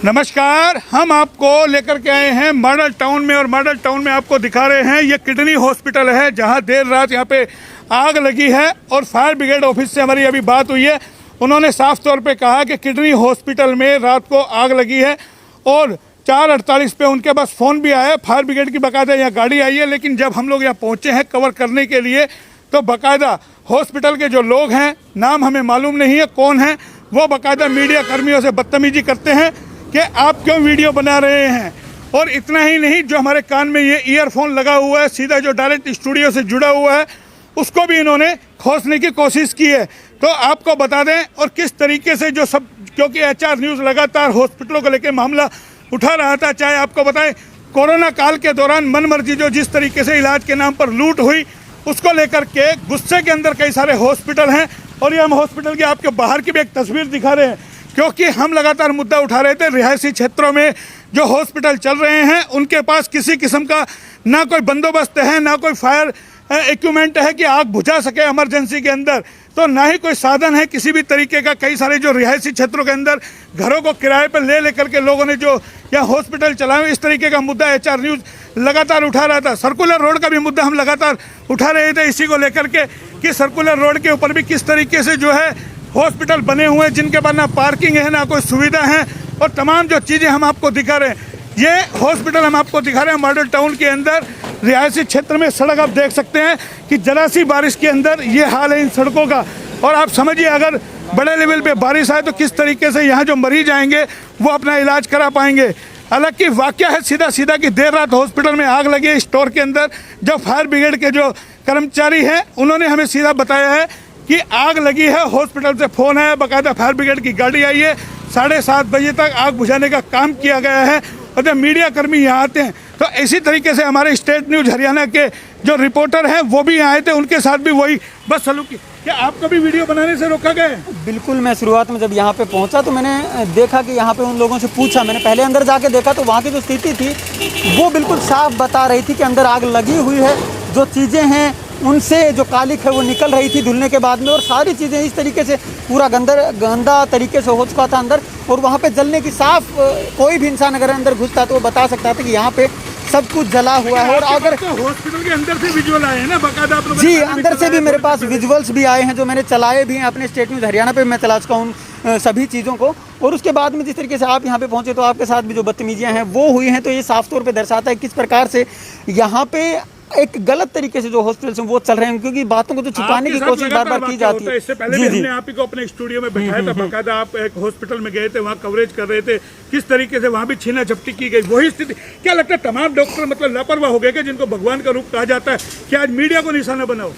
नमस्कार, हम आपको लेकर के आए हैं मॉडल टाउन में और मॉडल टाउन में आपको दिखा रहे हैं ये किडनी हॉस्पिटल है जहां देर रात यहां पे आग लगी है। और फायर ब्रिगेड ऑफिस से हमारी अभी बात हुई है, उन्होंने साफ तौर पे कहा कि किडनी हॉस्पिटल में रात को आग लगी है और 4:48 पे उनके पास फ़ोन भी आया, फायर ब्रिगेड की बाकायदा यहाँ गाड़ी आई है। लेकिन जब हम लोग यहाँ पहुँचे हैं कवर करने के लिए तो बाकायदा हॉस्पिटल के जो लोग हैं, नाम हमें मालूम नहीं है कौन है, वो बाकायदा मीडिया कर्मियों से बदतमीजी करते हैं कि आप क्यों वीडियो बना रहे हैं। और इतना ही नहीं, जो हमारे कान में ये ईयरफोन लगा हुआ है, सीधा जो डायरेक्ट स्टूडियो से जुड़ा हुआ है, उसको भी इन्होंने खोसने की कोशिश की है। तो आपको बता दें और किस तरीके से जो सब, क्योंकि HR न्यूज़ लगातार हॉस्पिटलों को लेकर मामला उठा रहा था, चाहे आपको बताएं कोरोना काल के दौरान मनमर्जी जो जिस तरीके से इलाज के नाम पर लूट हुई, उसको लेकर के गुस्से के अंदर कई सारे हॉस्पिटल हैं। और ये हम हॉस्पिटल के आपके बाहर की भी एक तस्वीर दिखा रहे हैं, क्योंकि हम लगातार मुद्दा उठा रहे थे रिहायशी क्षेत्रों में जो हॉस्पिटल चल रहे हैं उनके पास किसी किस्म का ना कोई बंदोबस्त है, ना कोई फायर इक्विपमेंट है कि आग बुझा सके इमरजेंसी के अंदर, तो ना ही कोई साधन है किसी भी तरीके का। कई सारे जो रिहायशी क्षेत्रों के अंदर घरों को किराए पर ले लेकर के लोगों ने जो यहाँ हॉस्पिटल चलाए, इस तरीके का मुद्दा HR न्यूज़ लगातार उठा रहा था। सर्कुलर रोड का भी मुद्दा हम लगातार उठा रहे थे इसी को लेकर के कि सर्कुलर रोड के ऊपर भी किस तरीके से जो है हॉस्पिटल बने हुए हैं जिनके पास ना पार्किंग है, ना कोई सुविधा है, और तमाम जो चीज़ें हम आपको दिखा रहे हैं। ये हॉस्पिटल हम आपको दिखा रहे हैं मॉडल टाउन के अंदर रिहायशी क्षेत्र में। सड़क आप देख सकते हैं कि जरा सी बारिश के अंदर ये हाल है इन सड़कों का। और आप समझिए अगर बड़े लेवल पे बारिश आए तो किस तरीके से यहाँ जो मरीज आएंगे वो अपना इलाज करा पाएंगे। हालांकि वाकया है सीधा सीधा कि देर रात हॉस्पिटल में आग लगी है स्टोर के अंदर। जो फायर ब्रिगेड के जो कर्मचारी हैं उन्होंने हमें सीधा बताया है कि आग लगी है, हॉस्पिटल से फ़ोन है, बाकायदा फायर ब्रिगेड की गाड़ी आई है, 7:30 बजे तक आग बुझाने का काम किया गया है। और जब मीडिया कर्मी यहाँ आते हैं तो इसी तरीके से हमारे स्टेट न्यूज़ हरियाणा के जो रिपोर्टर हैं वो भी आए थे, उनके साथ भी वही बस सलूक की। क्या आपको भी वीडियो बनाने से रोका गया? बिल्कुल, मैं शुरुआत में जब यहाँ पे पहुँचा तो मैंने देखा कि यहाँ पे उन लोगों से पूछा, मैंने पहले अंदर जाके देखा तो वहाँ की जो स्थिति थी वो बिल्कुल साफ बता रही थी कि अंदर आग लगी हुई है, जो चीज़ें हैं उनसे जो कालिक है वो निकल रही थी धुलने के बाद में, और सारी चीज़ें इस तरीके से पूरा गंदा तरीके से हो चुका था अंदर। और वहाँ पे जलने की साफ, कोई भी इंसान अगर अंदर घुसता तो वो बता सकता था कि यहाँ पे सब कुछ जला हुआ है। और अगर हॉस्पिटल के अंदर से विजुअल आए हैं ना बाकायदा, आप लोग जी अंदर से भी मेरे पास विजुअल्स भी आए हैं जो मैंने चलाए भी हैं अपने स्टेट न्यूज़ हरियाणा पे, मैं चला चुका हूँ सभी चीज़ों को। और उसके बाद में जिस तरीके से आप यहाँ पे पहुँचे तो आपके साथ भी जो बदतमीजियाँ हैं वो हुई हैं, तो ये साफ तौर पे दर्शाता है किस प्रकार से यहाँ पे एक गलत तरीके से जो हॉस्पिटल वो चल रहे हैं, क्योंकि बातों को तो छुपाने की कोशिश बार बार की जाती है। इससे पहले भी हमने आप ही को अपने स्टूडियो में बैठाया था, बाकायदा आप एक हॉस्पिटल में गए थे, वहाँ कवरेज कर रहे थे, किस तरीके से वहाँ भी छीना झपटी की गई। वही स्थिति क्या लगता है तमाम डॉक्टर मतलब लापरवाह हो गए कि जिनको भगवान का रूप कहा जाता है, कि आज मीडिया को निशाना बनाओ?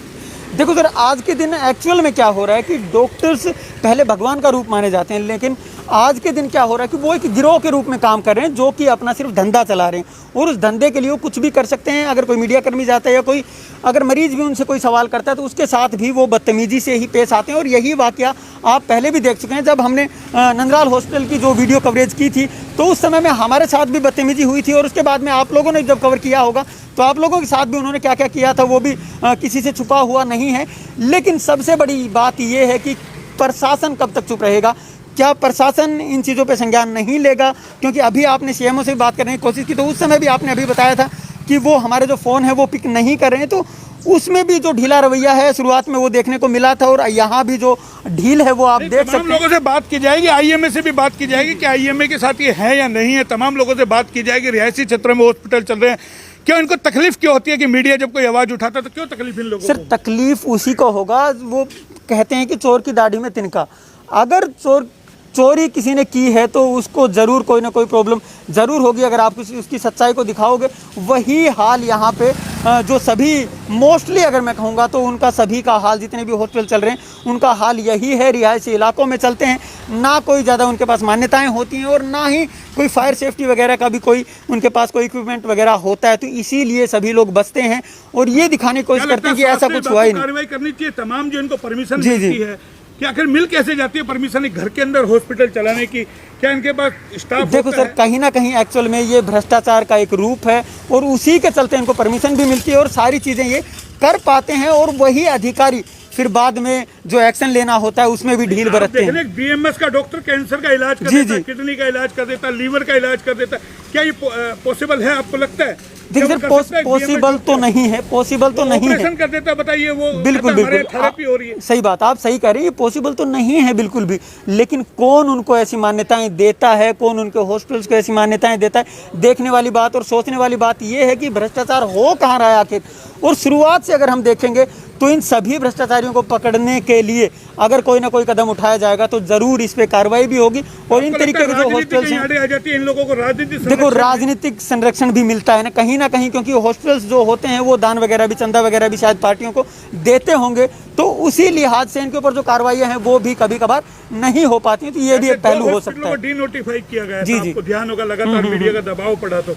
देखो सर, आज के दिन एक्चुअल में क्या हो रहा है कि डॉक्टर्स पहले भगवान का रूप माने जाते हैं, लेकिन आज के दिन क्या हो रहा है कि वो एक गिरोह के रूप में काम कर रहे हैं जो कि अपना सिर्फ धंधा चला रहे हैं। और उस धंधे के लिए वो कुछ भी कर सकते हैं। अगर कोई मीडिया कर्मी जाता है या कोई अगर मरीज भी उनसे कोई सवाल करता है तो उसके साथ भी वो बदतमीजी से ही पेश आते हैं। और यही वाकया आप पहले भी देख चुके हैं। जब हमने नंदलाल हॉस्पिटल की जो वीडियो कवरेज की थी तो उस समय में हमारे साथ भी बदतमीजी हुई थी, और उसके बाद में आप लोगों ने जब कवर किया होगा तो आप लोगों के साथ भी उन्होंने क्या क्या किया था वो भी किसी से छुपा हुआ नहीं है। लेकिन सबसे बड़ी बात ये है कि प्रशासन कब तक चुप रहेगा? क्या प्रशासन इन चीज़ों पे संज्ञान नहीं लेगा? क्योंकि अभी आपने CMO से भी बात करने की कोशिश की तो उस समय भी आपने अभी बताया था कि वो हमारे जो फ़ोन है वो पिक नहीं कर रहे हैं, तो उसमें भी जो ढीला रवैया है शुरुआत में वो देखने को मिला था। और यहाँ भी जो ढील है वो आप देख सकते हैं। लोगों से बात की जाएगी, IMA से भी बात की जाएगी कि IMA के साथ ये है या नहीं है। तमाम लोगों से बात की जाएगी। रिहायशी क्षेत्रों में हॉस्पिटल चल रहे हैं, क्यों इनको तकलीफ क्यों होती है कि मीडिया जब कोई आवाज़ उठाता है तो क्यों तकलीफ इन लोगों को? सर तकलीफ उसी को होगा, वो कहते हैं कि चोर की दाढ़ी में तिनका। अगर चोरी किसी ने की है तो उसको ज़रूर कोई ना कोई प्रॉब्लम ज़रूर होगी। अगर आप उसकी सच्चाई को दिखाओगे, वही हाल यहाँ पे जो सभी मोस्टली अगर मैं कहूँगा तो उनका सभी का हाल, जितने भी हॉस्पिटल चल रहे हैं उनका हाल यही है। रिहायशी इलाकों में चलते हैं, ना कोई ज़्यादा उनके पास मान्यताएं होती हैं और ना ही कोई फायर सेफ्टी वगैरह का भी कोई उनके पास कोई इक्विपमेंट वगैरह होता है, तो इसीलिए सभी लोग बचते हैं और ये दिखाने की कोशिश करते हैं कि ऐसा कुछ हुआ ही नहीं। कार्रवाई करनी चाहिए तमाम जो इनको परमिशन मिलती है, कि आखिर मिल कैसे जाती है परमिशन घर के अंदर हॉस्पिटल चलाने की? क्या इनके पास स्टाफ? देखो सर, कहीं ना कहीं एक्चुअल में ये भ्रष्टाचार का एक रूप है और उसी के चलते इनको परमिशन भी मिलती है और सारी चीज़ें ये कर पाते हैं। और वही अधिकारी फिर बाद में जो एक्शन लेना होता है उसमें भी ढील बरतते हैं। बीएमएस का डॉक्टर कैंसर का इलाज कर देता है, किडनी का इलाज कर देता है, लीवर का इलाज कर देता है, क्या ये पॉसिबल है आपको लगता है? देखिए सर, पॉसिबल तो नहीं है, पॉसिबल तो नहीं है। ऑपरेशन कर देता है, बताइए वो बिल्कुल बिल्कुल थेरेपी हो रही है। सही बात, आप सही कह रहे हैं, ये पॉसिबल तो नहीं है बिल्कुल भी। लेकिन कौन उनको ऐसी मान्यताएं देता है, कौन उनके हॉस्पिटल्स को ऐसी मान्यताएं देता है? देखने वाली बात और सोचने वाली बात ये है कि भ्रष्टाचार हो कहाँ रहा है आखिर। और शुरुआत से अगर हम देखेंगे तो इन सभी भ्रष्टाचारियों को पकड़ने के लिए अगर कोई ना कोई कदम उठाया जाएगा तो जरूर इस पे कार्रवाई भी होगी। और इन तरीके के जो हॉस्पिटल्स हैं, इन लोगों को राजनीतिक देखो राजनीतिक संरक्षण भी मिलता है ना कहीं, क्योंकि हॉस्पिटल्स जो होते हैं वो दान वगैरह भी, चंदा वगैरह भी शायद पार्टियों को देते होंगे, तो उसी लिहाज से इनके ऊपर जो कार्रवाइयां हैं वो भी कभी कभार नहीं हो पाती हैं। तो ये भी एक पहलू हो सकता है। डीनोटिफाई किया गया जी, आपको ध्यान होगा, लगातार मीडिया का दबाव पड़ा, तो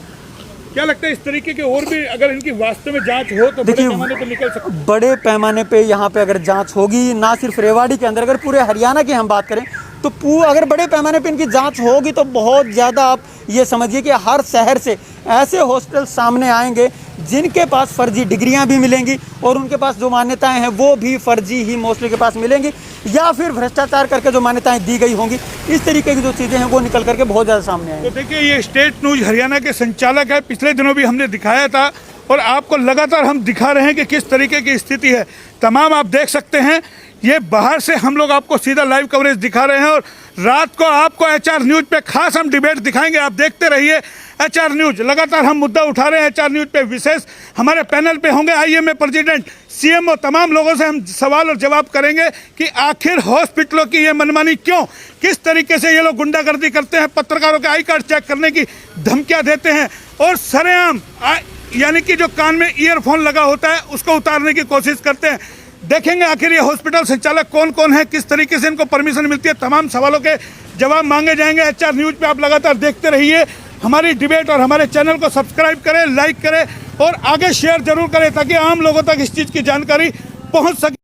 क्या लगता है इस तरीके के और भी अगर इनकी वास्तव में जांच हो तो बड़े पैमाने पे निकल सकते हैं? बड़े पैमाने पे यहाँ पे अगर जांच होगी, ना सिर्फ रेवाड़ी के अंदर, अगर पूरे हरियाणा की हम बात करें तो अगर बड़े पैमाने पे इनकी जांच होगी तो बहुत ज़्यादा आप ये समझिए कि हर शहर से ऐसे हॉस्पिटल सामने आएंगे जिनके पास फर्जी डिग्रियां भी मिलेंगी और उनके पास जो मान्यताएं हैं वो भी फर्जी ही मोस्टली के पास मिलेंगी, या फिर भ्रष्टाचार करके जो मान्यताएं दी गई होंगी। इस तरीके की जो चीज़ें हैं वो निकल करके बहुत ज़्यादा सामने आएंगी। तो देखिए, ये स्टेट न्यूज़ हरियाणा के संचालक है, पिछले दिनों भी हमने दिखाया था और आपको लगातार हम दिखा रहे हैं कि किस तरीके की स्थिति है। तमाम आप देख सकते हैं, ये बाहर से हम लोग आपको सीधा लाइव कवरेज दिखा रहे हैं और रात को आपको HR न्यूज़ पे खास हम डिबेट दिखाएंगे। आप देखते रहिए HR न्यूज़, लगातार हम मुद्दा उठा रहे हैं HR न्यूज़ पे। विशेष हमारे पैनल पे होंगे IMA प्रेसिडेंट, CMO, तमाम लोगों से हम सवाल और जवाब करेंगे कि आखिर हॉस्पिटलों की ये मनमानी क्यों, किस तरीके से ये लोग गुंडागर्दी करते हैं, पत्रकारों के आई कार्ड चेक करने की धमकियाँ देते हैं और सरेआम यानी कि जो कान में ईयरफोन लगा होता है उसको उतारने की कोशिश करते हैं। देखेंगे आखिर ये हॉस्पिटल संचालक कौन कौन है, किस तरीके से इनको परमिशन मिलती है, तमाम सवालों के जवाब मांगे जाएंगे। HR न्यूज़ पे आप लगातार देखते रहिए हमारी डिबेट और हमारे चैनल को सब्सक्राइब करें, लाइक करें और आगे शेयर जरूर करें ताकि आम लोगों तक इस चीज़ की जानकारी पहुंच सके।